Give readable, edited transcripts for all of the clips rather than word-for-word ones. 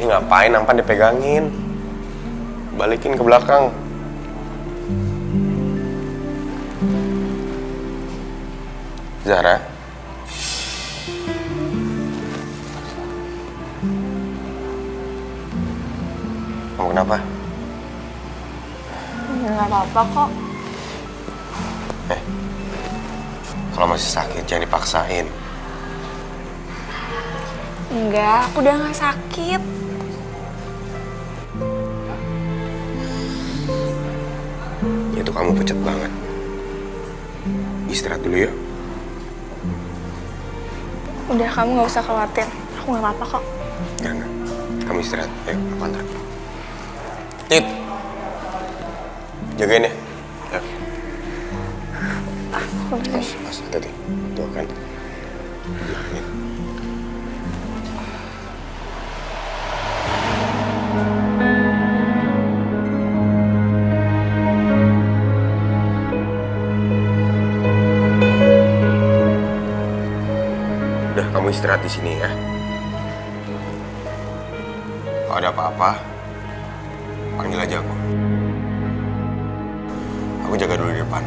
Ini ngapain nampan dipegangin? Balikin ke belakang. Zara. Kamu kenapa? Nggak apa-apa kok. Kalau masih sakit jangan dipaksain. Enggak, aku udah nggak sakit. Itu kamu pucat banget. Istirahat dulu yuk. Udah, kamu nggak usah khawatir. Aku nggak apa-apa kok. Enggak. Kamu istirahat. Ayo, aku antar. Tit. Jagain ya. Ya. Mas, hati-hati. Tuh kan. Bilangin. Udah, kamu istirahat di sini ya. Kalau ada apa-apa, panggil aja aku. Aku jaga dulu di depan.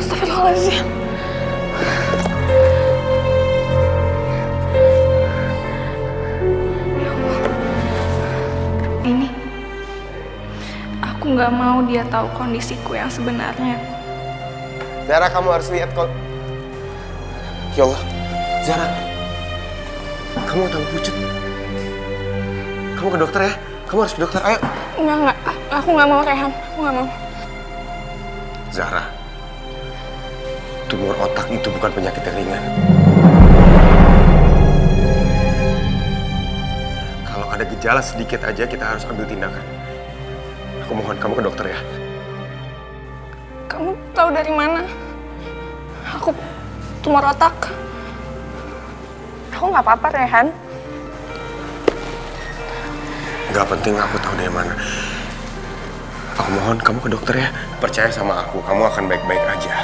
Astagfirullahaladzim. Ini, aku nggak mau dia tahu kondisiku yang sebenarnya. Zara, kamu harus lihat kok. Ya Allah, Zara, kamu tambah pucat. Kamu ke dokter ya. Kamu harus ke dokter. Ayo. Enggak. Aku nggak mau, Rehan. Aku nggak mau. Zara, tumor otak itu bukan penyakit yang ringan. Kalau ada gejala sedikit aja, kita harus ambil tindakan. Aku mohon kamu ke dokter ya. Kamu tahu dari mana? Aku tumor otak. Aku nggak apa-apa, Rehan. Gak penting aku tahu dari mana. Aku mohon kamu ke dokter ya. Percaya sama aku, kamu akan baik-baik aja.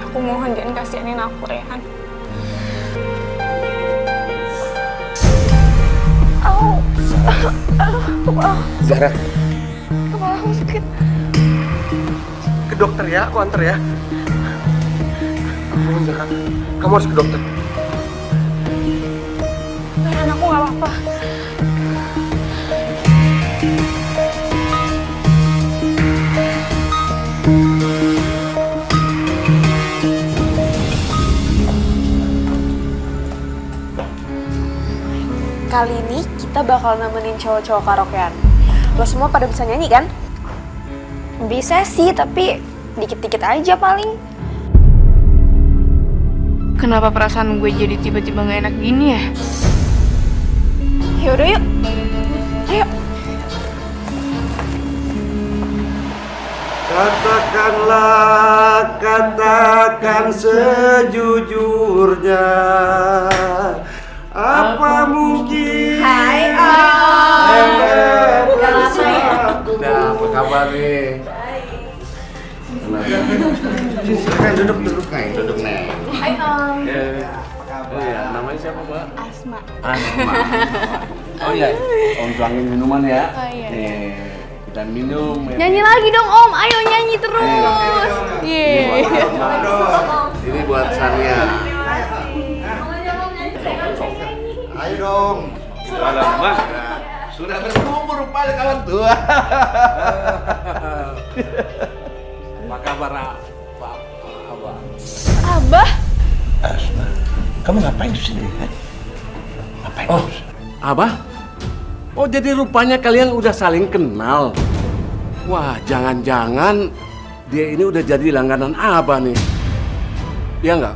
Aku mohon jangan kasihanin aku, Rehan. Zara, Kepala aku sakit. ke dokter ya, aku antar ya. Aku mohon Zara, kamu harus ke dokter. Rehan, aku nggak apa-apa. Kali ini kita bakal nemenin cowok-cowok karaokean. Lo semua pada bisa nyanyi kan? Bisa sih, tapi dikit-dikit aja paling. Kenapa perasaan gue jadi tiba-tiba gak enak gini ya? Yaudah yuk. Ayo. Katakan sejujurnya. Apa mungkin? Hai Om. Nah, apa kabar nih? Silakan duduk Neng, duduk Neng. Hai Om. Apa kabar? Ya, namanya siapa Mbak? Asma. Asma. Oh iya, Om tuangin minuman ya. Oh iya. Nih, kita minum. Ya. Nyanyi lagi dong Om, ayo nyanyi terus. Ini buat Asma dong. Ini buat Sania. Ayo dong. Sudah berumur rupanya kawan tua. Apa kabar Pak Abah? Abah. Asma, kamu ngapain di sini? Ngapain? Oh, Abah? Oh, jadi rupanya kalian udah saling kenal. Wah, jangan-jangan dia ini udah jadi langganan Abah nih. Iya nggak?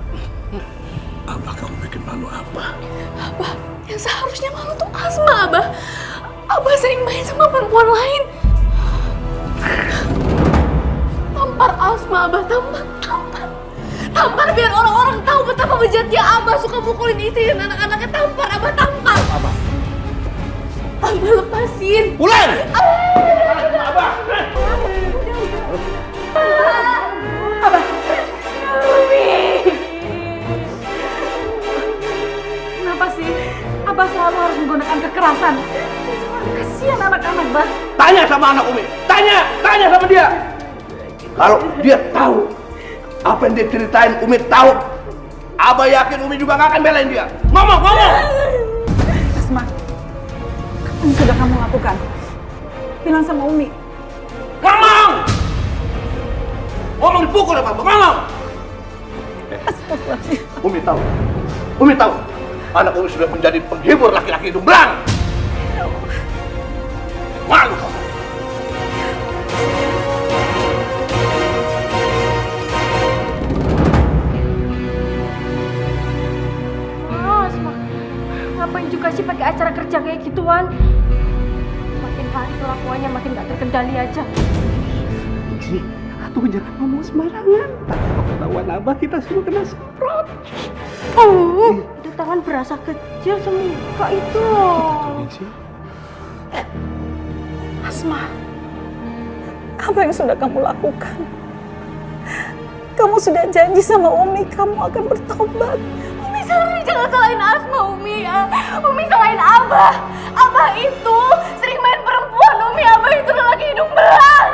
Abah, kamu bikin malu Abah. Abah, yang seharusnya malu tuh Asma, Abah. Abah sering main sama perempuan lain. Tampar Asma, Abah, tampar. Tampar biar orang-orang tahu betapa bejatnya Abah suka mukulin istri dan anak-anaknya. Tampar, Abah, tampar. Abah lepasin. Pulang! Kenapa sih Abah selalu harus menggunakan kekerasan? Kasihan anak-anak, Bah. Tanya sama anak Umi. Tanya sama dia. Kalau dia tahu apa yang dia ceritain, Umi tahu. Abah yakin Umi juga gak akan belain dia. Ngomong! Asma, apa yang sudah kamu lakukan? Bilang sama Umi. Ngomong! Ngomong dipukul apa? Ngomong! Umi tahu. Anak Umi sudah menjadi penghibur laki-laki dumbrang. Malu kau. Asma, ngapain juga sih pakai acara kerja kayak gituan? Makin hari kelakuannya makin gak terkendali aja. Tuh jangan ngomong sembarangan. Kalau ketahuan Abah kita semua kena semprot. Itu tangan berasa kecil semuka itu. Asma, apa yang sudah kamu lakukan? Kamu sudah janji sama Umi, kamu akan bertobat. Umi jangan salahin Asma, Umi. Umi salahin Abah. Abah itu sering main perempuan, Umi. Abah itu lelaki hidung belang.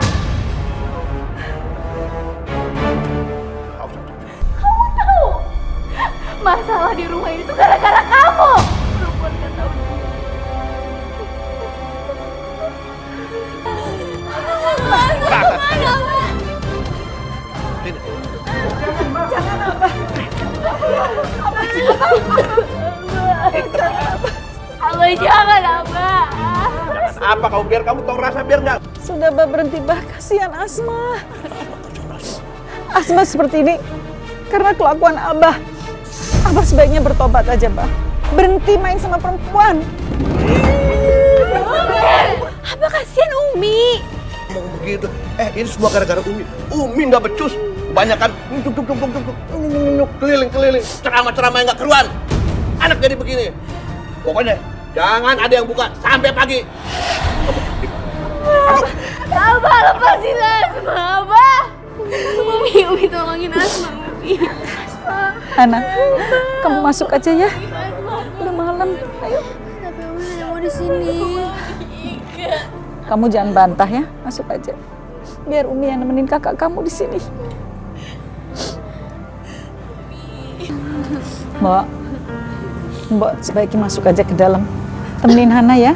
Kamu tahu masalah di rumah ini tuh gara-gara kamu. Perempuan gak tahu. Jangan, Abah. Abah jangan, Abah. Apa kau biar kamu tahu rasa biar nggak? Sudah, Bah, berhenti, Bah. Kasihan Asma. Asma seperti ini karena kelakuan Abah. Abah sebaiknya bertobat aja, Bah. Berhenti main sama perempuan. Abah kasihan Umi. Ngomong begitu. Ini semua gara-gara Umi. Umi nggak becus. Kebanyakan keliling-keliling. Ceramah-ceramah yang nggak keruan. Anak jadi begini. Pokoknya jangan ada yang buka sampai pagi. Abah lepasin Asma, Abah. Umi tolongin Asma, Umi. Anak, kamu masuk aja ya. Udah malam, ayo. Tapi Umi tidak mau di sini. Kamu jangan bantah ya, masuk aja. Biar Umi yang nemenin kakak kamu di sini. Mbak sebaiknya masuk aja ke dalam. Temenin Hana ya.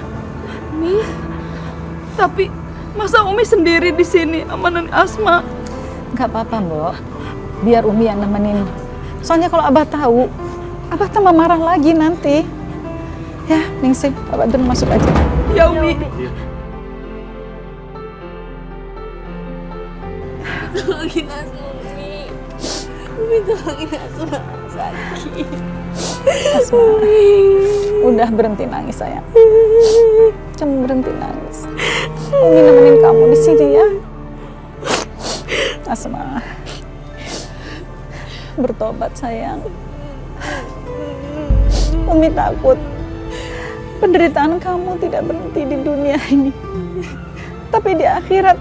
Tapi masa Umi sendiri di sini amanin Asma? Nggak apa-apa, Mbak. Biar Umi yang nemenin. Soalnya kalau Abah tahu, Abah tambah marah lagi nanti. Ya, Ningsih, Abah dulu masuk aja. Ya Umi. Tolongin Asma, Umi. Umi tolongin Asma. Sakit. Asma, udah berhenti nangis sayang. Cuma berhenti nangis. Umi nemenin kamu di sini ya. Asma, bertobat sayang. Umi takut penderitaan kamu tidak berhenti di dunia ini, tapi di akhirat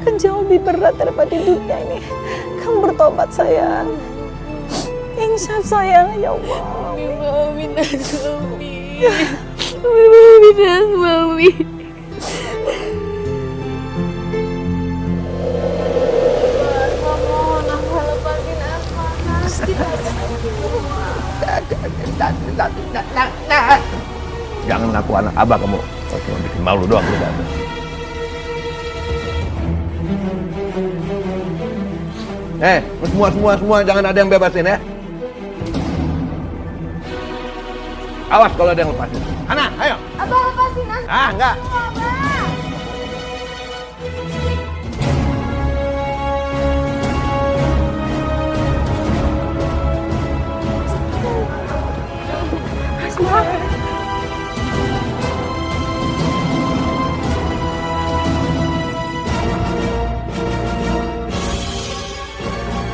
akan jauh lebih berat daripada di dunia ini. Kamu bertobat sayang. Insaf sayang, ya Allah. Umi Asma, Umi. Umi Asma, Umi. Jangan ngaku anak Abah kamu. Cuma bikin malu doang udah. Semua jangan ada yang bebasin ya. Awas kalau ada yang lepasin. Hana, ayo. Abah lepasin Asma. Enggak.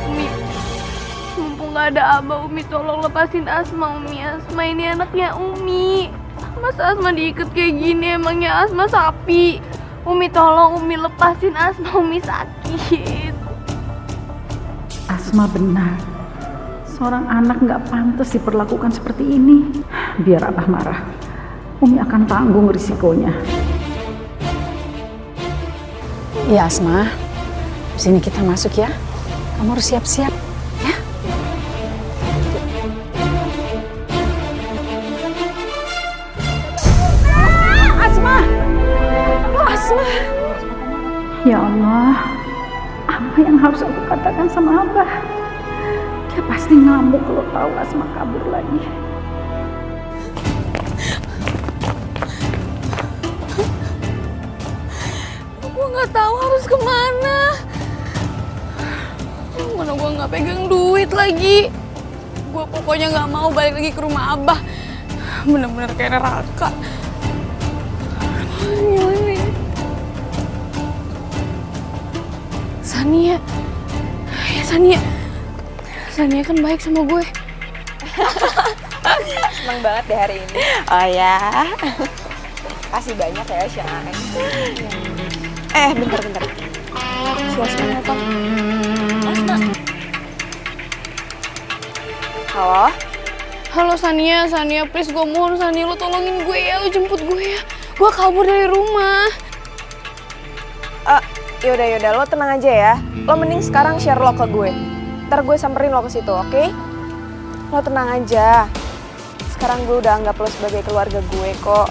Umi, mumpung gak ada Abah, Umi tolong lepasin Asma, Umi. Asma ini anaknya Umi. Masa Asma diikat kayak gini? Emangnya Asma sapi? Umi tolong Umi lepasin Asma, Umi sakit. Asma benar. Seorang anak nggak pantas diperlakukan seperti ini. Biar Abah marah, Umi akan tanggung risikonya. Ya Asma, sini kita masuk ya. Kamu harus siap-siap ya. Asma, Asma. Ya Allah, apa yang harus aku katakan sama Abah? Dia pasti ngamuk kalau tahu Asma kabur lagi. Gue nggak tahu harus kemana. Mana gue nggak pegang duit lagi. Gue pokoknya nggak mau balik lagi ke rumah Abah. Bener-bener kayak neraka. Gimana ya? Sania. Ya Sania. Sania kan baik sama gue. Senang banget deh hari ini. Oh ya. Kasih banyak ya, Syai. Bentar. Suasana telepon. Asma. Halo? Halo Sania, please gue mohon Sania, lo tolongin gue ya, lo jemput gue ya. Gue kabur dari rumah. Yaudah, lo tenang aja ya. Lo mending sekarang share lo ke gue. Ntar gue samperin lo ke situ, oke? Lo tenang aja. Sekarang gue udah anggap lo sebagai keluarga gue kok.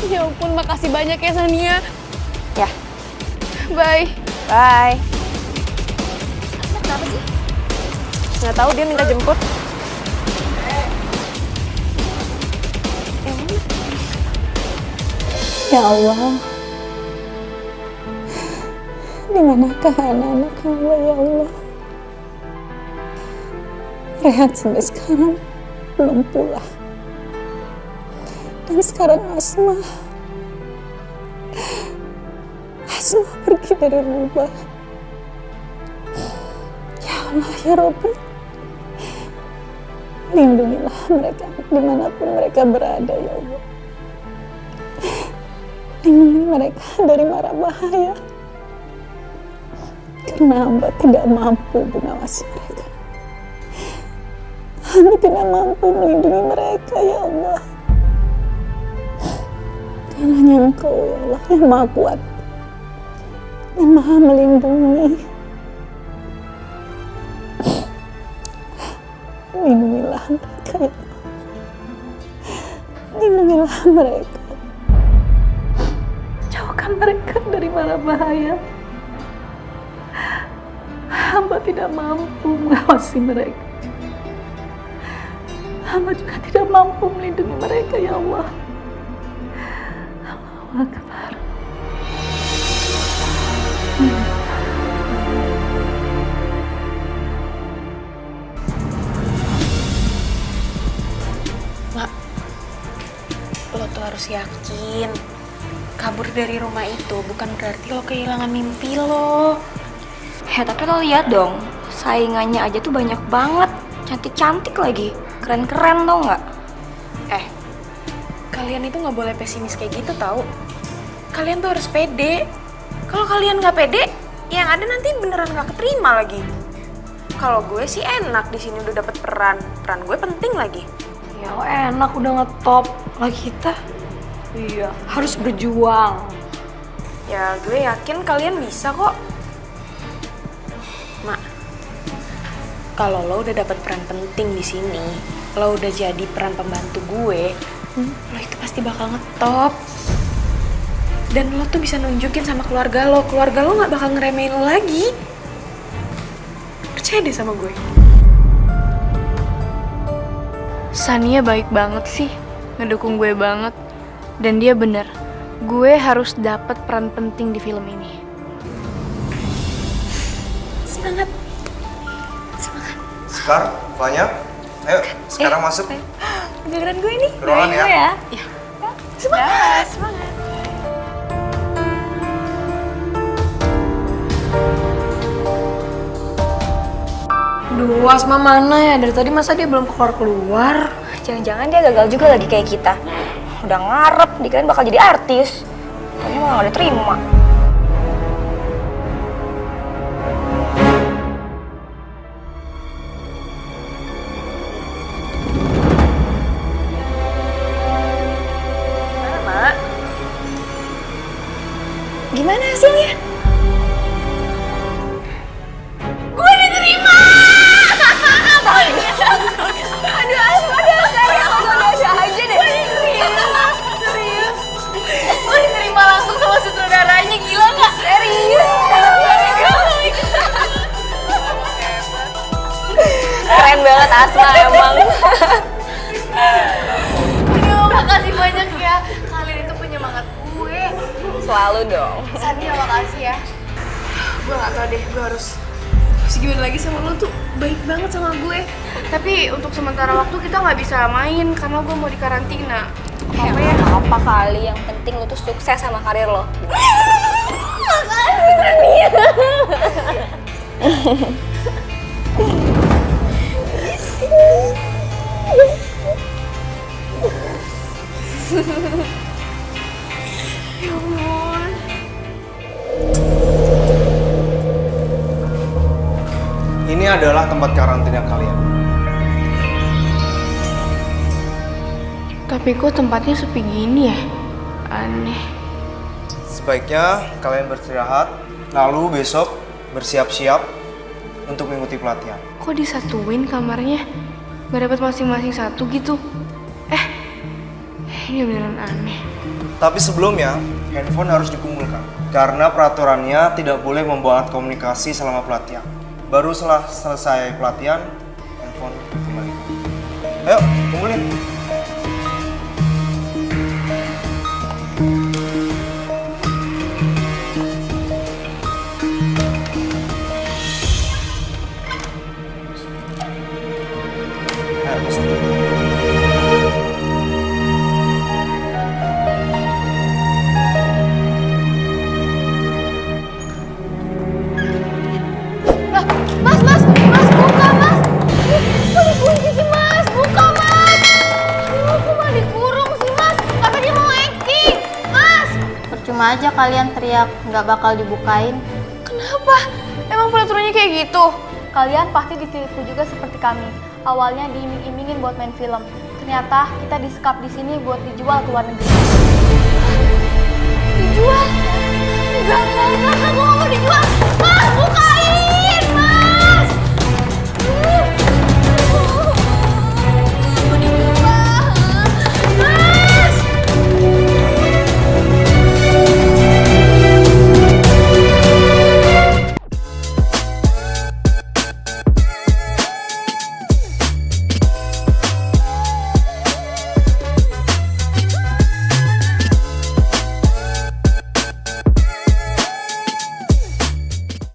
Ya ampun, makasih banyak ya Sania. Ya. Bye. Bye. Asma kenapa sih? Nggak tahu dia minta jemput. Ya Allah, di manakah anak-anak hamba ya Allah? Rehat sampai sekarang belum pulang. Dan sekarang Asma pergi dari rumah. Ya Allah, ya Rabbi, lindungilah mereka dimanapun mereka berada ya Allah. Lindungi mereka dari mara bahaya. Karena hamba tidak mampu mengawasi mereka. Hamba tidak mampu melindungi mereka ya Allah. Dan hanya Engkau ya Allah yang Maha Kuat dan Maha Melindungi. Lindungilah mereka ya Allah. Lindungilah mereka. Jauhkan mereka dari mara bahaya. Hamba tidak mampu mengawasi mereka. Hamba juga tidak mampu melindungi mereka ya Allah. Allahu Akbar. Mak, lo tuh harus yakin. Kabur dari rumah itu bukan berarti lo kehilangan mimpi lo. Ya tapi lo lihat dong, saingannya aja tuh banyak banget. Cantik-cantik lagi, keren-keren tau nggak? Kalian itu nggak boleh pesimis kayak gitu tau. Kalian tuh harus pede. Kalau kalian nggak pede, yang ada nanti beneran nggak keterima lagi. Kalau gue sih enak di sini udah dapet peran gue penting lagi. Ya enak udah ngetop, lagi kita. Iya, harus berjuang. Ya gue yakin kalian bisa kok. Mak, kalau lo udah dapet peran penting di sini, lo udah jadi peran pembantu gue, lo itu pasti bakal ngetop. Dan lo tuh bisa nunjukin sama keluarga lo nggak bakal ngeremehin lo lagi. Percaya deh sama gue. Sania baik banget sih, ngedukung gue banget. Dan dia bener, gue harus dapat peran penting di film ini. Semangat. Sekar, Fanya, ayo sekarang masuk Giliran gue nih. ke ruangan ya. Semangat. Semangat. Duh, Asma mana ya? Dari tadi masa dia belum keluar-keluar? Jangan-jangan dia gagal juga lagi kayak kita. Udah ngarep, dikirain bakal jadi artis. Ternyata malah gak diterima. Mak, gimana hasilnya? Gue diterima! Aduh, Asma udah serius, ada aja deh. Gue diterima, serius. Gue diterima langsung sama sutradaranya, gila gak? Serius. Keren banget Asma emang. Aduh, makasih banyak ya. Kalian itu penyemangat gue. Selalu dong. Sania, makasih ya. Gue gak tau deh, gue harus gimana lagi sama lo tuh baik banget sama gue. Tapi untuk sementara waktu kita nggak bisa main karena gue mau dikarantina. Apa ya? Apa kali, yang penting lo tuh sukses sama karir lo. Ya ampun. Ini adalah tempat karantina kalian. Tapi kok tempatnya sepi gini ya? Aneh. Sebaiknya kalian beristirahat, lalu besok bersiap-siap untuk mengikuti pelatihan. Kok disatuin kamarnya? Gak dapat masing-masing satu gitu? Ini beneran aneh. Tapi sebelumnya, handphone harus dikumpulkan. Karena peraturannya tidak boleh membuat komunikasi selama pelatihan. Baru setelah selesai pelatihan, handphone dikembalikan. Ayo, kumpulin. Ayo, masuk. Mas, buka mas! Kok dikunci sih mas? Buka mas! Aduh, kok malah dikurung sih mas? Kata dia mau acting! Mas! Percuma aja kalian teriak, nggak bakal dibukain. Kenapa? Emang peraturannya kayak gitu? Kalian pasti ditipu juga seperti kami. Awalnya diiming-imingin buat main film. Ternyata kita disekap di sini buat dijual ke luar negeri. Dijual? Enggak, gue gak mau dijual! Mas, buka!